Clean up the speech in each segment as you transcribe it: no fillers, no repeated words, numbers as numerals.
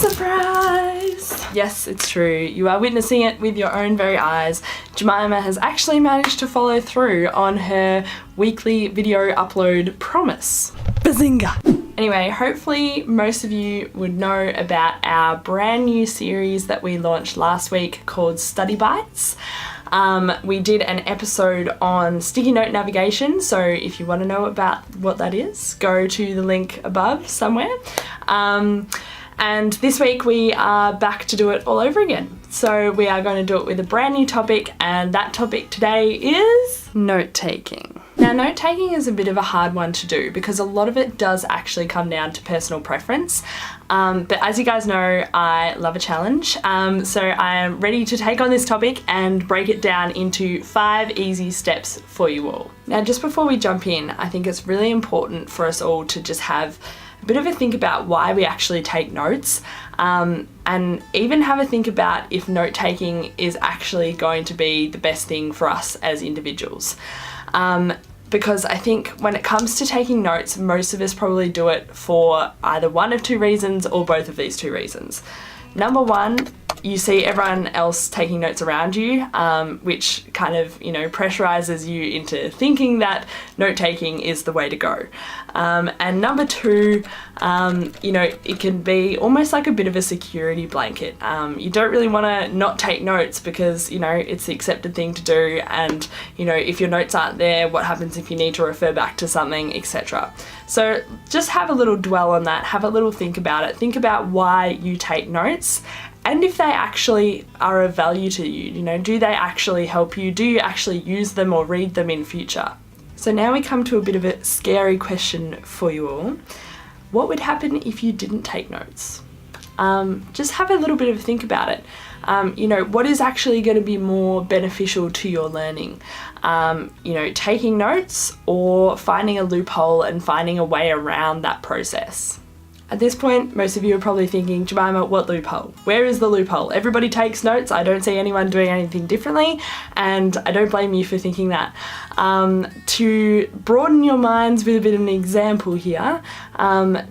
Surprise! Yes, it's true. You are witnessing it with your own very eyes. Jemima has actually managed to follow through on her weekly video upload promise. Bazinga! Anyway, hopefully most of you would know about our brand new series that we launched last week called Study Bites. We did an episode on sticky note navigation, so if you want to know about what that is, go to the link above somewhere. And this week we are back to do it all over again. So we are going to do it with a brand new topic, and that topic today is note-taking. Now, note-taking is a bit of a hard one to do because a lot of it does actually come down to personal preference. But as you guys know, I love a challenge. So I am ready to take on this topic and break it down into 5 easy steps for you all. Now, just before we jump in, I think it's really important for us all to just have a bit of a think about why we actually take notes, and even have a think about if note-taking is actually going to be the best thing for us as individuals. Because I think when it comes to taking notes, most of us probably do it for either one of 2 reasons or both of these 2 reasons. Number one, you see everyone else taking notes around you, which kind of, pressurizes you into thinking that note-taking is the way to go. And number 2, it can be almost like a bit of a security blanket. You don't really want to not take notes because, it's the accepted thing to do, and, if your notes aren't there, what happens if you need to refer back to something, etc. So just have a little dwell on that, have a little think about it, think about why you take notes, and if they actually are of value to you, do they actually help you? Do you actually use them or read them in future? So now we come to a bit of a scary question for you all. What would happen if you didn't take notes? Just have a little bit of a think about it. What is actually going to be more beneficial to your learning? Taking notes or finding a loophole and finding a way around that process? At this point, most of you are probably thinking, Jemima, what loophole? Where is the loophole? Everybody takes notes. I don't see anyone doing anything differently, and I don't blame you for thinking that. To broaden your minds with a bit of an example here,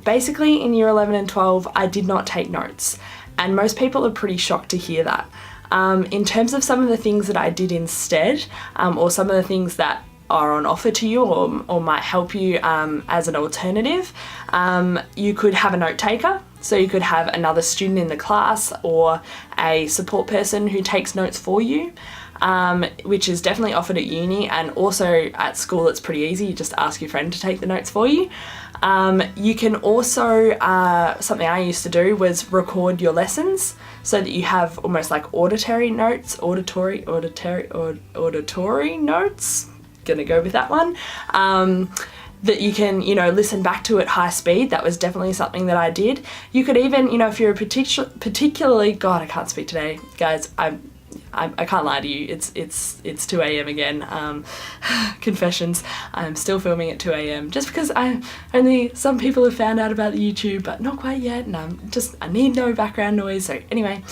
basically in year 11 and 12, I did not take notes, and most people are pretty shocked to hear that. In terms of some of the things that I did instead, or some of the things that are on offer to you or might help you as an alternative, you could have a note taker. So you could have another student in the class or a support person who takes notes for you, which is definitely offered at uni, and also at school it's pretty easy. You just ask your friend to take the notes for you. You can also, something I used to do was record your lessons so that you have almost like auditory notes, auditory notes. Gonna go with that one, that you can listen back to at high speed. That was definitely something that I did. You could even, if you're particularly, God, I can't speak today, guys. I can't lie to you. It's 2 a.m. again. Confessions. I'm still filming at 2 a.m. just because only some people have found out about the YouTube, but not quite yet. And I need no background noise. So anyway,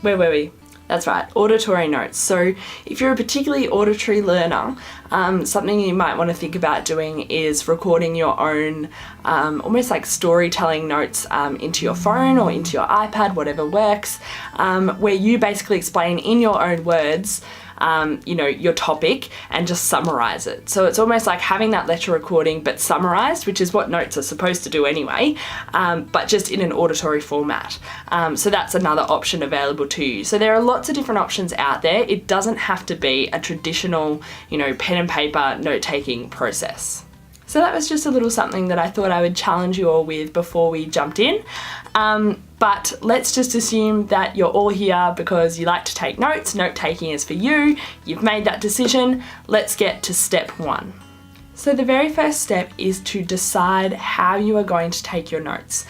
where were we? That's right, auditory notes. So if you're a particularly auditory learner, something you might want to think about doing is recording your own almost like storytelling notes into your phone or into your iPad, whatever works, where you basically explain in your own words your topic and just summarize it. So it's almost like having that lecture recording but summarized, which is what notes are supposed to do anyway, but just in an auditory format. So that's another option available to you. So there are lots of different options out there. It doesn't have to be a traditional, pen and paper note-taking process. So that was just a little something that I thought I would challenge you all with before we jumped in. But let's just assume that you're all here because you like to take notes. Note-taking is for you. You've made that decision. Let's get to step 1. So the very first step is to decide how you are going to take your notes.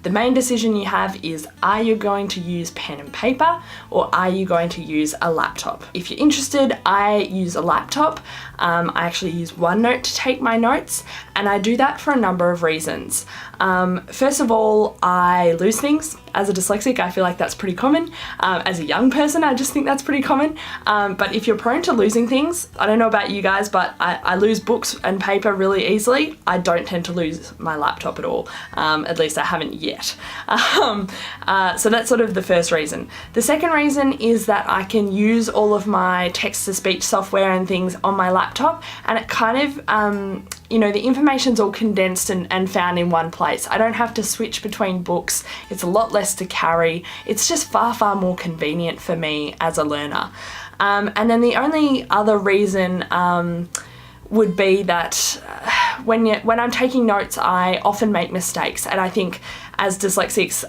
The main decision you have is, are you going to use pen and paper or are you going to use a laptop? If you're interested, I use a laptop. I actually use OneNote to take my notes, and I do that for a number of reasons. First of all, I lose things. As a dyslexic, I feel like that's pretty common. As a young person, I just think that's pretty common. But if you're prone to losing things, I don't know about you guys, but I lose books and paper really easily. I don't tend to lose my laptop at all. At least I haven't yet. So that's sort of the first reason. The second reason is that I can use all of my text-to-speech software and things on my laptop, and it kind of, you know, the information's all condensed and found in one place. I don't have to switch between books. It's a lot less to carry. It's just far, far more convenient for me as a learner. And then the only other reason would be that when I'm taking notes, I often make mistakes, and I think as dyslexics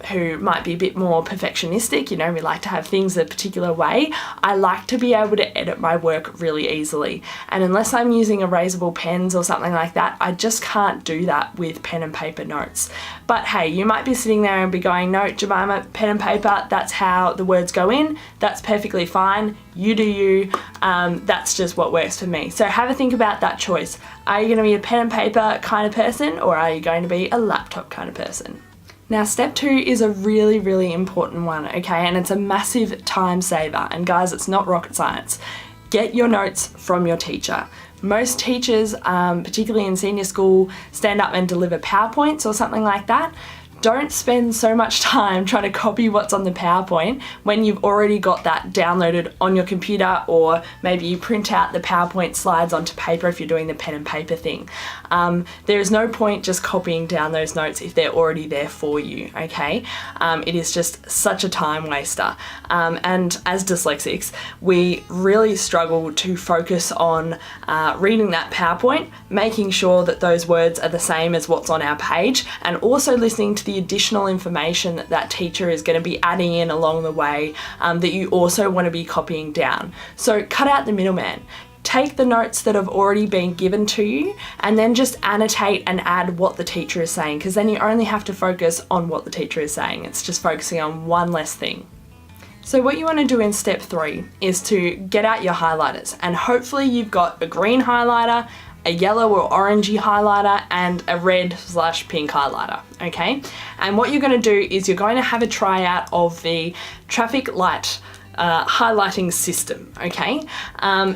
who might be a bit more perfectionistic, you know, we like to have things a particular way, I like to be able to edit my work really easily. And unless I'm using erasable pens or something like that, I just can't do that with pen and paper notes. But hey, you might be sitting there and be going, no, Jemima, pen and paper, that's how the words go in. That's perfectly fine. You do you. That's just what works for me. So have a think about that choice. Are you going to be a pen and paper kind of person, or are you going to be a laptop kind of person? Now, step 2 is a really, really important one, okay? And it's a massive time saver. And guys, it's not rocket science. Get your notes from your teacher. Most teachers, particularly in senior school, stand up and deliver PowerPoints or something like that. Don't spend so much time trying to copy what's on the PowerPoint when you've already got that downloaded on your computer, or maybe you print out the PowerPoint slides onto paper if you're doing the pen and paper thing. There is no point just copying down those notes if they're already there for you, okay? It is just such a time waster. And as dyslexics, we really struggle to focus on reading that PowerPoint, making sure that those words are the same as what's on our page, and also listening to the additional information that that teacher is going to be adding in along the way that you also want to be copying down. So cut out the middleman. Take the notes that have already been given to you and then just annotate and add what the teacher is saying, because then you only have to focus on what the teacher is saying. It's just focusing on one less thing. So what you want to do in step 3 is to get out your highlighters, and hopefully you've got a green highlighter, a yellow or orangey highlighter, and a red/pink highlighter, okay? And what you're going to do is you're going to have a tryout of the traffic light highlighting system, okay?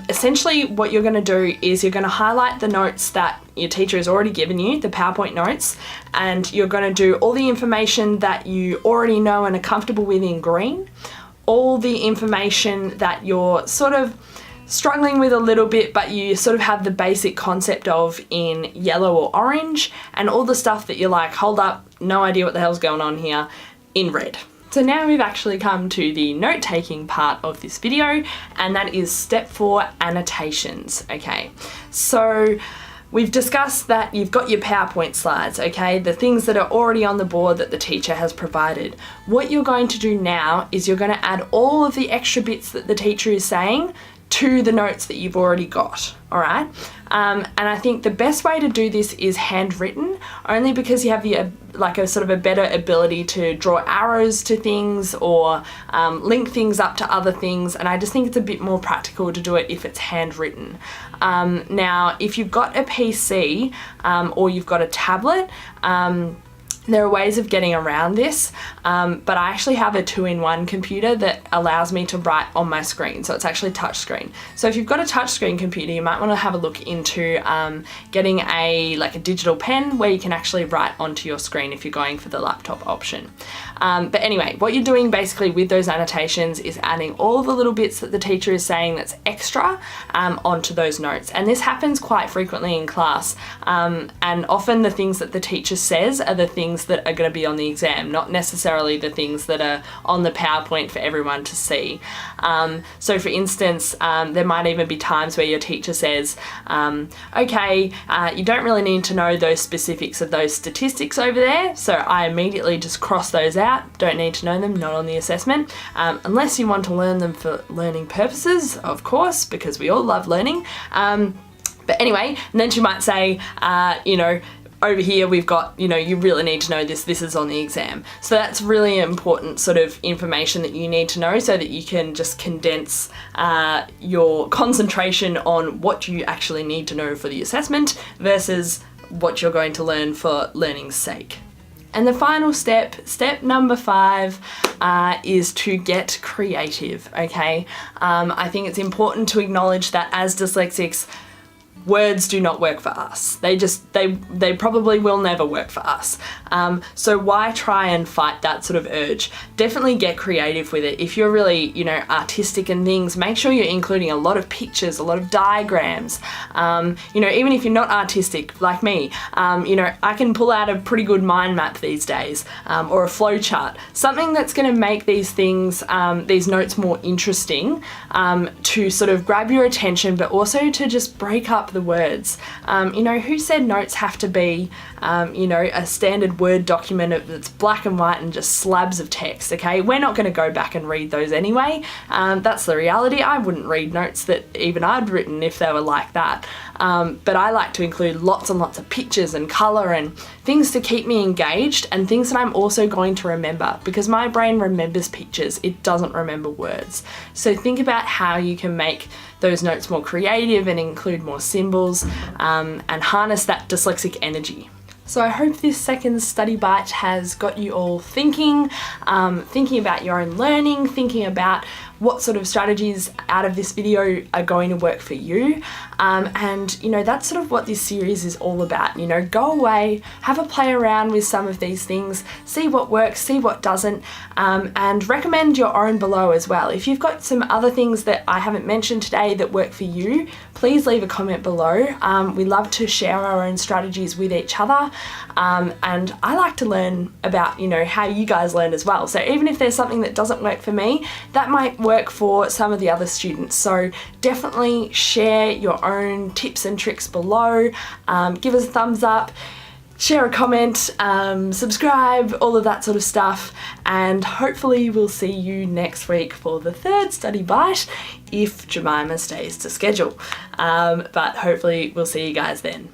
Essentially what you're going to do is you're going to highlight the notes that your teacher has already given you, the PowerPoint notes, and you're going to do all the information that you already know and are comfortable with in green, all the information that you're sort of struggling with a little bit but you sort of have the basic concept of in yellow or orange, and all the stuff that you're like, hold up, no idea what the hell's going on here, in red. So now we've actually come to the note-taking part of this video, and that is step 4, annotations, okay? So we've discussed that you've got your PowerPoint slides, okay? The things that are already on the board that the teacher has provided. What you're going to do now is you're going to add all of the extra bits that the teacher is saying to the notes that you've already got, all right? And I think the best way to do this is handwritten, only because you have the like a sort of a better ability to draw arrows to things or link things up to other things, and I just think it's a bit more practical to do it if it's handwritten. Now, if you've got a PC or you've got a tablet, there are ways of getting around this, but I actually have a 2-in-1 computer that allows me to write on my screen, so it's actually touchscreen. So if you've got a touchscreen computer, you might want to have a look into getting a digital pen where you can actually write onto your screen if you're going for the laptop option. But anyway, what you're doing basically with those annotations is adding all the little bits that the teacher is saying that's extra onto those notes. And this happens quite frequently in class, and often the things that the teacher says are the things that are going to be on the exam, not necessarily the things that are on the PowerPoint for everyone to see. So for instance, there might even be times where your teacher says, okay, you don't really need to know those specifics of those statistics over there, so I immediately just cross those out, don't need to know them, not on the assessment, unless you want to learn them for learning purposes, of course, because we all love learning. But anyway, and then she might say, you know, over here we've got, you know, you really need to know this, this is on the exam. So that's really important sort of information that you need to know so that you can just condense your concentration on what you actually need to know for the assessment versus what you're going to learn for learning's sake. And the final step, step number 5, is to get creative, okay? I think it's important to acknowledge that as dyslexics, words do not work for us. They probably will never work for us. So why try and fight that sort of urge? Definitely get creative with it. If you're really, artistic and things, make sure you're including a lot of pictures, a lot of diagrams. Even if you're not artistic like me, I can pull out a pretty good mind map these days, or a flow chart. Something that's going to make these things, these notes more interesting, to sort of grab your attention, but also to just break up the words. Who said notes have to be, a standard Word document that's black and white and just slabs of text, okay? We're not going to go back and read those anyway. That's the reality. I wouldn't read notes that even I'd written if they were like that. But I like to include lots and lots of pictures and colour and things to keep me engaged, and things that I'm also going to remember, because my brain remembers pictures, it doesn't remember words. So think about how you can make those notes more creative and include more symbols, and harness that dyslexic energy. So I hope this second study bite has got you all thinking about your own learning, thinking about what sort of strategies out of this video are going to work for you. That's sort of what this series is all about. Go away, have a play around with some of these things, see what works, see what doesn't, and recommend your own below as well. If you've got some other things that I haven't mentioned today that work for you, please leave a comment below. We love to share our own strategies with each other, and I like to learn about, how you guys learn as well. So even if there's something that doesn't work for me, that might work for some of the other students. So definitely share your own tips and tricks below. Give us a thumbs up, share a comment, subscribe, all of that sort of stuff, and hopefully we'll see you next week for the third study bite, if Jemima stays to schedule. But hopefully we'll see you guys then.